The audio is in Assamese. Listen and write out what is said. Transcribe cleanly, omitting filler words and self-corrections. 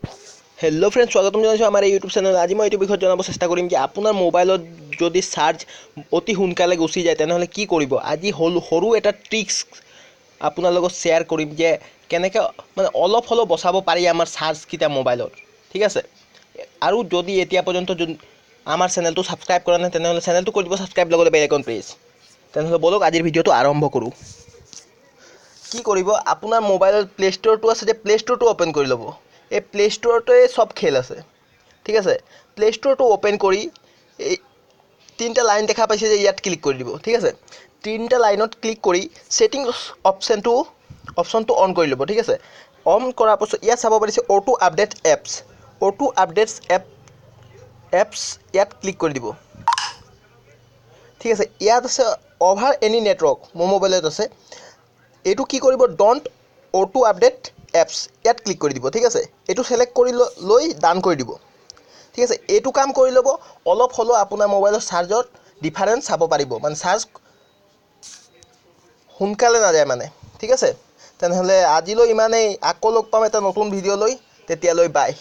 हेलो फ्रेंड्स स्वागतम जनाइছোঁ আমাৰ ইউটিউব চেনেল। আজি মই এইটো বিষয়ত জনাব চেষ্টা কৰিম যে আপোনাৰ মোবাইলত যদি চাৰ্জ অতি সোনকালে গুচি যায় তেনেহ'লে কি কৰিব। আজি সৰু এটা ট্ৰিক্স আপোনাৰ লগত শ্বেয়াৰ কৰিম যে কেনেকৈ মানে অলপ হ'লেও বচাব পাৰি আমাৰ চাৰ্জকেইটা মোবাইলত, ঠিক আছে। আৰু যদি এতিয়া পৰ্যন্ত আমাৰ চেনেলটো ছাবস্ক্ৰাইব কৰা নাই তেনেহ'লে চেনেলটো কৰি দিব ছাবস্ক্ৰাইব, লগতে বেল আইকন প্ৰেছ। তেনেহ'লে বলক আজিৰ ভিডিঅ'টো আৰম্ভ কৰোঁ। কি কৰিব, আপোনাৰ মোবাইলত প্লে ষ্ট'ৰটো আছে যে প্লে ষ্ট'ৰটো অ'পেন কৰি ল'ব। এই প্লে ষ্ট'ৰতে সব খেল আছে, ঠিক আছে। প্লে ষ্ট'ৰটো অ'পেন কৰি এই তিনিটা লাইন দেখা পাইছে যে ইয়াত ক্লিক কৰি দিব, ঠিক আছে। তিনিটা লাইনত ক্লিক কৰি ছেটিংছ অপশ্যনটো অন কৰি ল'ব, ঠিক আছে। অন কৰাৰ পাছত ইয়াত চাব পাৰিছে auto update apps. Auto updates apps ইয়াত ক্লিক কৰি দিব, ঠিক আছে। ইয়াত আছে অভাৰ এনি নেটৱৰ্ক, মোৰ মোবাইলত আছে। এইটো কি কৰিব, ডণ্ট অটো আপডেট এপছ ইয়াত ক্লিক কৰি দিব, ঠিক আছে। এইটো চিলেক্ট কৰি লৈ ডান কৰি দিব, ঠিক আছে। এইটো কাম কৰি ল'ব, অলপ হ'লেও আপোনাৰ মোবাইলৰ চাৰ্জত ডিফাৰেঞ্চ চাব পাৰিব, মানে চাৰ্জ সোনকালে নাযায় মানে, ঠিক আছে। তেনেহ'লে আজিলৈ ইমানেই, আকৌ লগ পাম এটা নতুন ভিডিঅ' লৈ, তেতিয়ালৈ বাই।